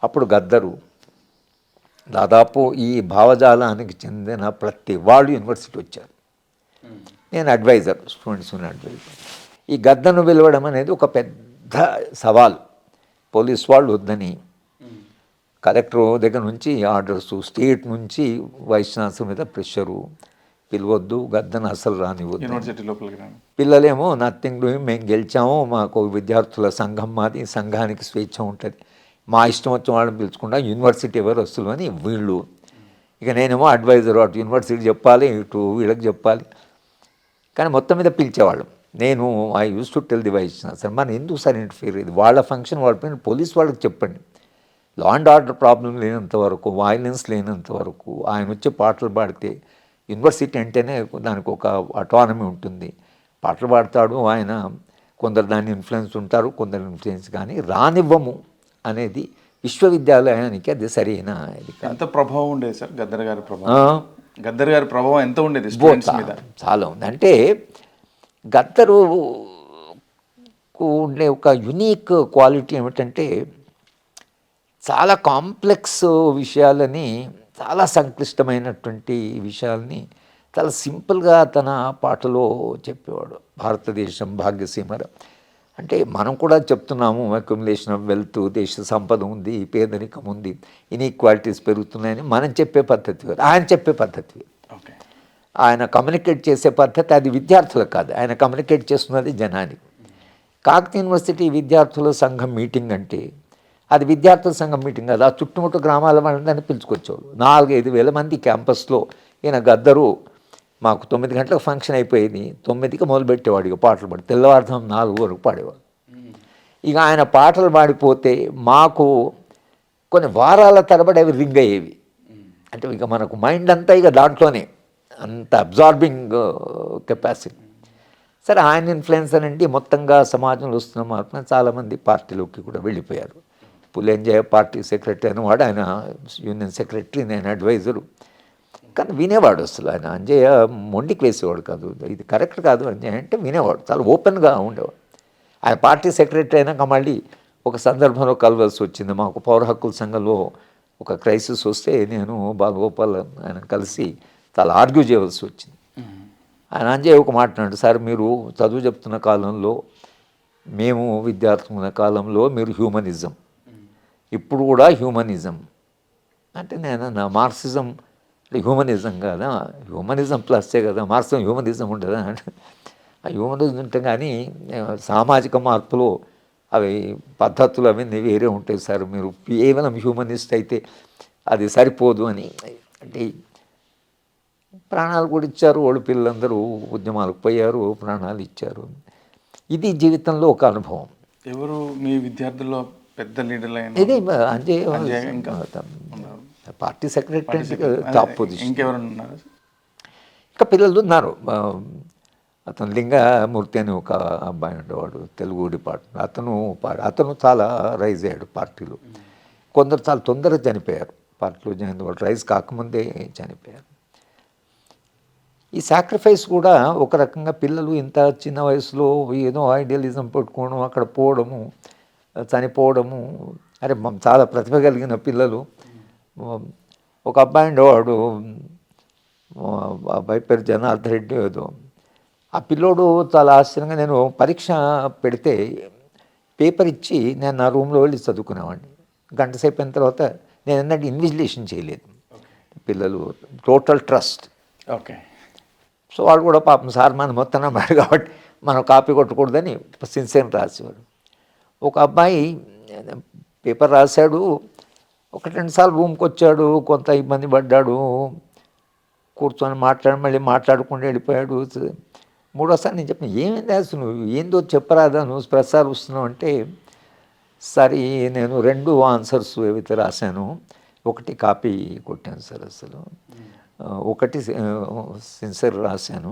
అప్పుడు గద్దరు దాదాపు ఈ భావజాలానికి చెందిన ప్రతి వాళ్ళు యూనివర్సిటీ వచ్చారు. నేను అడ్వైజర్, స్టూడెంట్స్ ఉన్న అడ్వైజర్. ఈ గద్దను పిలవడం అనేది ఒక పెద్ద సవాల్. పోలీస్ వాళ్ళు వద్దని, కలెక్టర్ దగ్గర నుంచి ఆర్డర్సు, స్టేట్ నుంచి వైస్ ఛాన్సలర్ మీద ప్రెషరు, పిలవద్దు గద్దను అసలు రానివ్వద్దు. యూనివర్సిటీ లోపలికి రాని పిల్లలేమో నథింగ్ డూయింగ్, మేము గెలిచాము, మాకు విద్యార్థుల సంఘం మాది, సంఘానికి స్వేచ్ఛ ఉంటుంది, మా ఇష్టం వచ్చిన వాళ్ళని పిలుచుకుంటా, యూనివర్సిటీ ఎవరు వస్తులు అని వీళ్ళు. ఇక నేనేమో అడ్వైజర్, అటు యూనివర్సిటీ చెప్పాలి, ఇటు వీళ్ళకి చెప్పాలి. కానీ మొత్తం మీద పిలిచేవాళ్ళం. నేను I use to tell the vice chancellor, మరి ఎందుకు సార్ ఇంటర్ఫియర్, ఇది వాళ్ళ ఫంక్షన్, వాళ్ళ పైన పోలీస్ వాళ్ళకి చెప్పండి. లా అండ్ ఆర్డర్ ప్రాబ్లం లేనంత వరకు, వైలెన్స్ లేనంత వరకు, ఆయన వచ్చి పాటలు పాడితే, యూనివర్సిటీ అంటేనే దానికి ఒక అటానమీ ఉంటుంది. పాటలు పాడతాడు ఆయన, కొందరు దాన్ని ఇన్ఫ్లుయెన్స్ ఉంటారు, కొందరు ఇన్ఫ్లుయెన్స్, కానీ రానివ్వము అనేది విశ్వవిద్యాలయానికి అది సరైన ఇది కాదు. ఎంత ప్రభావం ఉండేది సార్ గద్దర్ గారి ప్రభావం? గద్దర్ గారి ప్రభావం ఎంత ఉండేది స్టూడెంట్స్ మీద? చాలా ఉంది. అంటే గద్దరుకు ఉండే ఒక యునీక్ క్వాలిటీ ఏమిటంటే, చాలా కాంప్లెక్స్ విషయాలని, చాలా సంక్లిష్టమైనటువంటి విషయాల్ని చాలా సింపుల్గా తన పాటలో చెప్పేవాడు. భారతదేశం భాగ్యసీమ అంటే మనం కూడా చెప్తున్నాము, అక్యుములేషన్ ఆఫ్ వెల్త్, దేశ సంపద ఉంది, పేదరికం ఉంది, ఇన్ఈక్వాలిటీస్ పెరుగుతున్నాయని మనం చెప్పే పద్ధతి వేరు, ఆయన చెప్పే పద్ధతి వేరు. ఆయన కమ్యూనికేట్ చేసే పద్ధతి అది విద్యార్థులకు కాదు, ఆయన కమ్యూనికేట్ చేస్తున్నది జనానికి. కాకతీయ యూనివర్సిటీ విద్యార్థుల సంఘం మీటింగ్ అంటే అది విద్యార్థుల సంఘం మీటింగ్ కాదు, ఆ చుట్టుముట్టు గ్రామాల వాళ్ళని పిలుచుకొచ్చేవాళ్ళు. 4-5 వేల మంది క్యాంపస్లో. ఈయన గద్దరు మాకు 9 గంటలకు ఫంక్షన్ అయిపోయేది, 9కి మొదలుపెట్టేవాడు ఇక పాటలు పాడి, తెల్లవారుజాము 4 వరకు పాడేవాడు. ఇక ఆయన పాటలు పాడిపోతే మాకు కొన్ని వారాల తరబడి అవి రింగ్ అయ్యేవి. అంటే ఇక మనకు మైండ్ అంతా ఇక దాంట్లోనే, అంత అబ్జార్బింగ్ కెపాసిటీ. సరే, ఆయన ఇన్ఫ్లుయెన్స్ అనండి మొత్తంగా సమాజంలో వస్తున్న మార్పున చాలామంది పార్టీలోకి కూడా వెళ్ళిపోయారు. పులేంజయ పార్టీ సెక్రటరీ అనేవాడు, ఆయన యూనియన్ సెక్రటరీ, నేను అడ్వైజరు. కానీ వినేవాడు అసలు. ఆయన అంజయ్య మొండికి వేసేవాడు కాదు, ఇది కరెక్ట్ కాదు అంజయ్య అంటే వినేవాడు, చాలా ఓపెన్గా ఉండేవాడు. ఆయన పార్టీ సెక్రటరీ అయినాక మళ్ళీ ఒక సందర్భంలో కలవాల్సి వచ్చింది. మాకు పౌర హక్కుల సంఘంలో ఒక క్రైసిస్ వస్తే నేను బాలగోపాల్ ఆయన కలిసి చాలా ఆర్గ్యూ చేయవలసి వచ్చింది. ఆయన అంజయ్య ఒక మాట అన్నాడు, సార్ మీరు చదువు చెప్తున్న కాలంలో, మేము విద్యార్థులు ఉన్న కాలంలో మీరు హ్యూమనిజం, ఇప్పుడు కూడా హ్యూమనిజం అంటే నేను నా మార్క్సిజం హ్యూమనిజం కాదా, హ్యూమనిజం ప్లస్సే కదా, మార్క్సిజం హ్యూమనిజం ఉండదా అంటే, ఆ హ్యూమనిజం ఉంటే కానీ సామాజిక మార్పులో అవి పద్ధతులు అవన్నీ వేరే ఉంటాయి సార్, మీరు కేవలం హ్యూమనిస్ట్ అయితే అది సరిపోదు అని. అంటే ప్రాణాలు కూడా ఇచ్చారు వాళ్ళు, పిల్లలందరూ ఉద్యమాలకు పోయారు, ప్రాణాలు ఇచ్చారు. ఇది జీవితంలో ఒక అనుభవం. ఎవరు మీ విద్యార్థుల్లో పెద్ద లీడర్లు అయిన? ఇది అంజయ్య ఇంకా పార్టీ సెక్రటరీ టాప్ పొజిషన్. ఇంకెవరు ఉన్నారు? ఇంకా పిల్లలు ఉన్నారు. అతను లింగమూర్తి అని ఒక అబ్బాయి ఉండేవాడు, తెలుగు డిపార్ట్మెంట్. అతను చాలా రైజ్ అయ్యాడు పార్టీలో. కొందరు చాలా తొందరగా చనిపోయారు పార్టీలో జాయిన్, వాళ్ళు రైజ్ కాకముందే చనిపోయారు. ఈ సాక్రిఫైస్ కూడా ఒక రకంగా, పిల్లలు ఇంత చిన్న వయసులో ఏదో ఐడియలిజం పెట్టుకోవడం, అక్కడ పోవడము, చనిపోవడము. అరే చాలా ప్రతిభ కలిగిన పిల్లలు. ఒక అబ్బాయి ఉండేవాడు, అబ్బాయి పేరు జనార్దన్ రెడ్డి ఏదో. ఆ పిల్లోడు చాలా ఆశ్చర్యంగా, నేను పరీక్ష పెడితే పేపర్ ఇచ్చి నేను నా రూమ్లో వెళ్ళి చదువుకునేవాడిని. గంట సేపు అయిన తర్వాత నేను అన్నట్టు ఇన్విజిలేషన్ చేయలేదు. పిల్లలు టోటల్ ట్రస్ట్. ఓకే. సో వాడు కూడా పాపం సార్ మన మొత్తం అమ్మాడు కాబట్టి మనం కాపీ కొట్టకూడదని సిన్సియర్ రాసేవాడు. ఒక అబ్బాయి పేపర్ రాశాడు, 1-2 సార్లు రూమ్కి వచ్చాడు, కొంత ఇబ్బంది పడ్డాడు, కూర్చొని మళ్ళీ మాట్లాడుకుంటూ వెళ్ళిపోయాడు. 3వసారి నేను చెప్పిన, ఏమైంది అసలు నువ్వు ఏందో చెప్పరాదా, నువ్వు ప్రసారం వస్తున్నావు అంటే, సరే నేను 2 ఆన్సర్స్ ఏవైతే రాశాను, ఒకటి కాపీ కొట్టాను సార్, అసలు ఒకటి సిన్సియర్ రాశాను,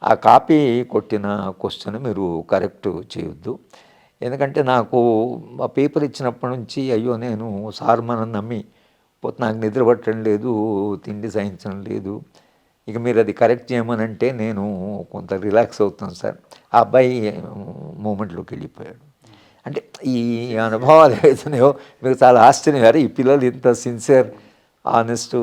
ఆ కాపీ కొట్టిన క్వశ్చన్ మీరు కరెక్ట్ చేయొద్దు, ఎందుకంటే నాకు ఆ పేపర్ ఇచ్చినప్పటి నుంచి అయ్యో నేను సార్ మనం నమ్మి పోతే నాకు నిద్ర పట్టడం లేదు, తిండి సహించడం లేదు, ఇక మీరు అది కరెక్ట్ చేయమనంటే నేను కొంత రిలాక్స్ అవుతాను సార్. ఆ అబ్బాయి మూమెంట్లోకి వెళ్ళిపోయాడు. అంటే ఈ అనుభవాలు ఏదైతున్నాయో మీకు చాలా ఆశ్చర్యం గారు ఈ పిల్లలు ఇంత సిన్సియర్ ఆనెస్ట్